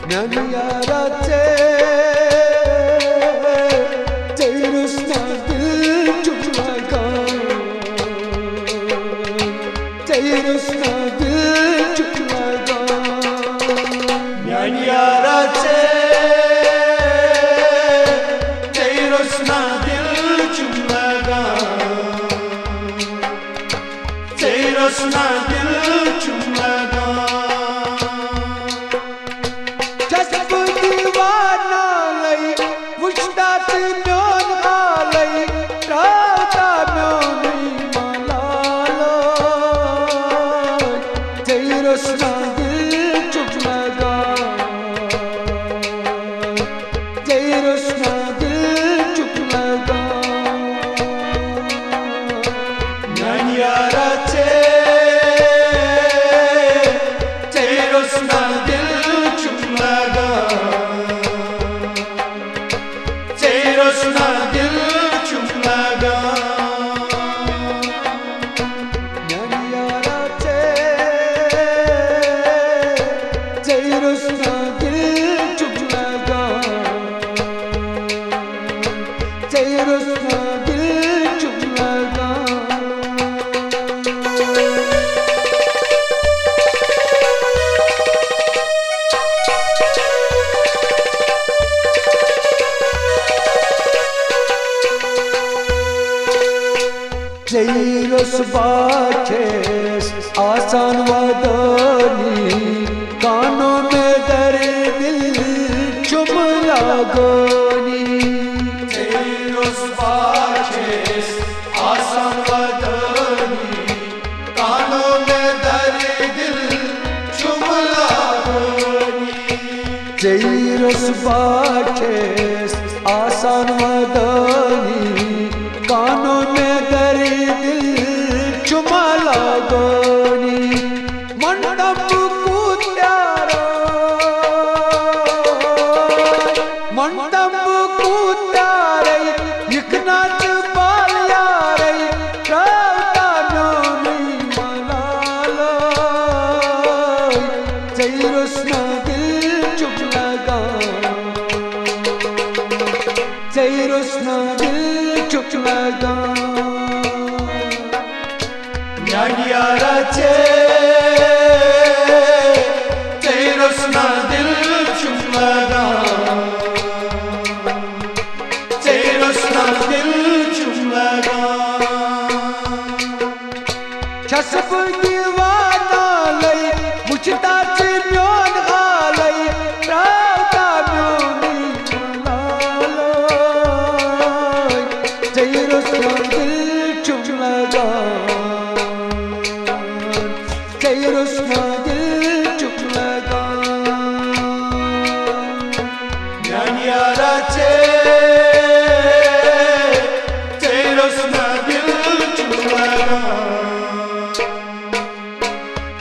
ज्ञानियाराचे तेरुस्ना दिल चुकलागा तेरुस्ना दिल चुकलागा ज्ञानियाराचे तेरुस्ना दिल चुकलागा तेरुस्ना दिल चुकलागा Ceyros baches आसान वादानी कानों में दर्द चुम लागोनी Ceyros baches आसान वादानी कानों में दर्द चुम लागोनी Ceyros baches आसान वादानी कानों में चुमा लागोनी मंडप कुत्यारा मंडप कुत्यारे इकनाच बाल्यारे रावता नोनी मलाला तेरुस्ना दिल चुप लगा तेरुस्ना दिल चुप लगा ज्ञानियाराचे तेरुस्ना दिल चुप लगा तेरुस्ना दिल चुप लगा चस्प दीवाना लई मुझता से म्योन गालई रावता म्योनी लालई तेरुस्ना दिल चुप लगा तेरुस्ना दिल चुप लगा ज्ञानियाराचे तेरुस्ना दिल चुप लगा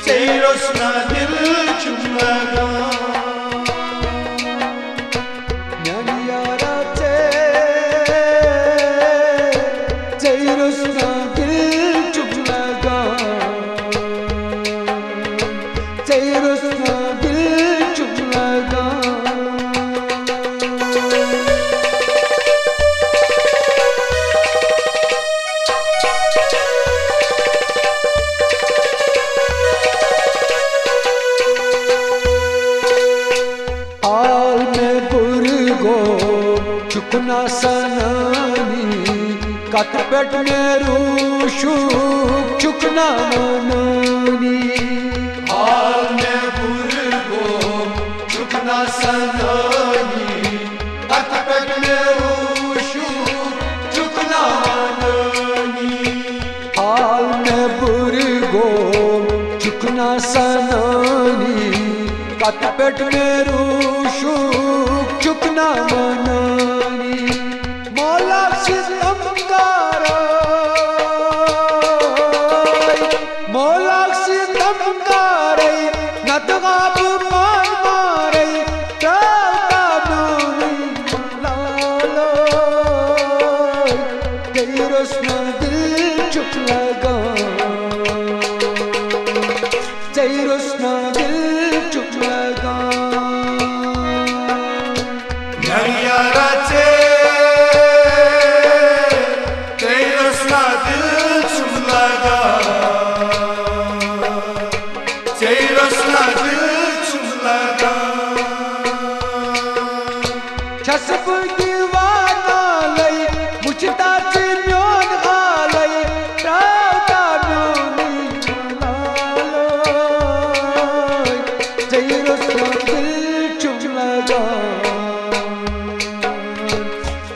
तेरुस्ना दिल चुप लगा ज्ञानियाराचे तेरुस्ना दिल चुप लगा तेरुस्ना दिल चुप लगा आल में बुर्गो चुकना सनानी कतपेट में रूशु चुकना मनानी आल में बुर्गो चुकना सनानी कतपेट में रूशु चुकना मनानी आल में बुर्गो चुकना सनानी कतपेट में रूशु चुकना मनानी मौला सितम कारा मौला सितम कारे नतगाब मान मारे रावता नोनी लालो तेरुस्ना दिल चुप लगा तेरुस्ना दिल चुप लगा रचे तेरी रसना दिल चुम लगा तेरी रसना दिल चुम लगा छसब दीवाना लई मुझता से म्योन हालई रावता म्योनी मनालोई तेरी रसना दिल चुम लगा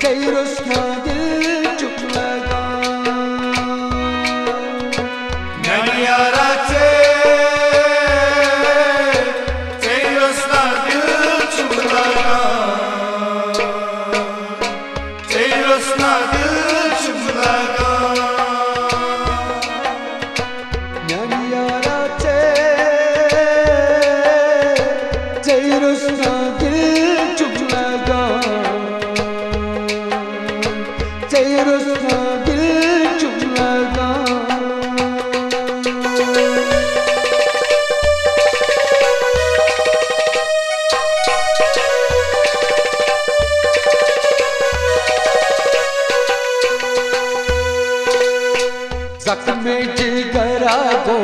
तेरी रसना दिल चुम लगा नैया रचे तेरी रसना दिल चुम लगा तेरी रसना दिल चुम लगा नैया रचे तेरी रसना दिल चुम लगा तेरी रसना दिल चुम लगा जख्म जिगरा को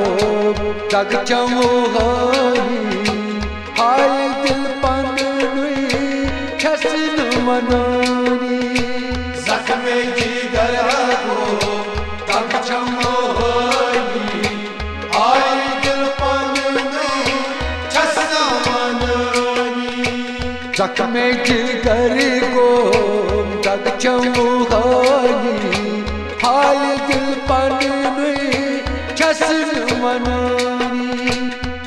तग चमोहानी हाय दिल पन नुई छसन मनानी जख्म जिगरा को तग चमोहानी आय दिल पन में छसना मनानी जख्म जिगर को तग चमोहानी हाय दिल पन नुई छसन मनानी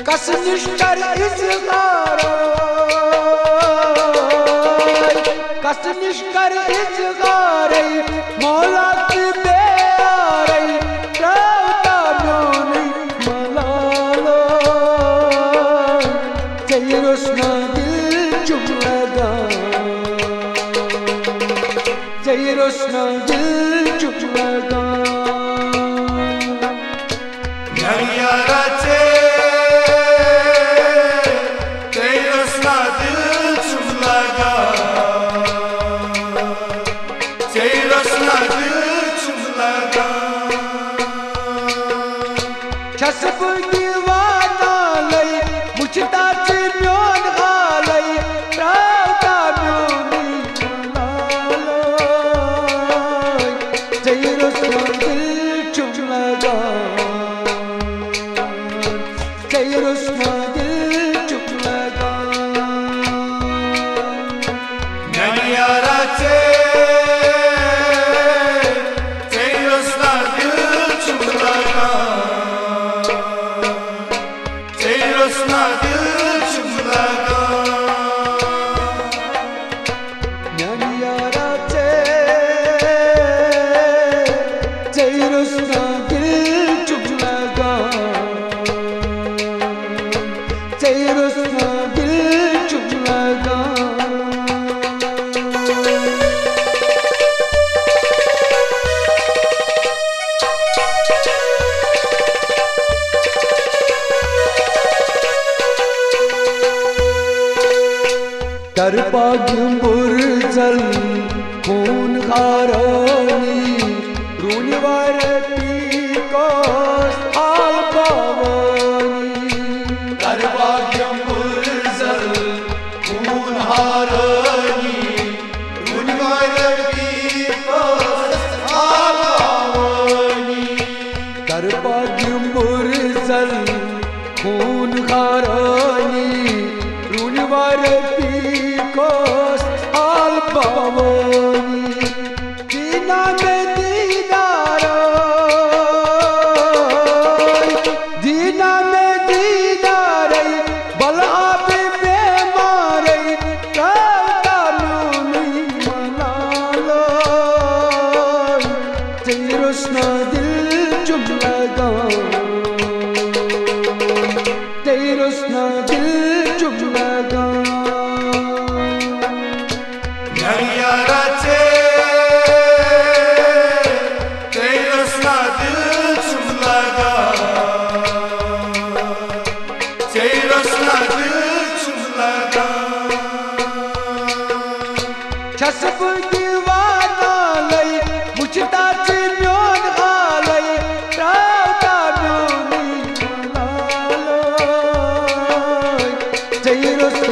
कस निष्ठर इज़हारो कस निष्ठर इज़हारे मौला की बेआरे रावता म्योनी मनालो तेरी रसना दिल चुम लगा तेरी रसना दिल चुम लगा नैया रचे तेरी रसना दिल चुम लगा तेरी रसना दिल चुम लगा छसब दीवाना लई मुझता से म्योन हालई रावता म्योनी मनालोई तेरी रसना दिल चुम लगा तेरी रसना दिल चुम लगा नैया रचे तेरी रसना दिल चुम लगा तेरी रसना दिल चुम लगा नैया रचे तेरी रसना दिल चुम लगा तेरी रसना दिल चुम लगा तरपाग्यम बुरजल खून खारानी रूनिवार पीकोस आल पावानी दरभाग्यम बुरजल खून हारानी रुनवार पीकोस आवानी तरपाग्यम बुरजल खून खारानी रूनिवार पीकोस आल पावानी दीना में दीदारो दीना में दीदारे बला पे बेमारे रावता म्योनी मनालो तेरी रसना दिल चुम लगा तेरी रसना दिल चुम लगा नैया रचे तेरी रसना दिल चुम लगा तेरी रसना दिल चुम लगा जय रुस्ना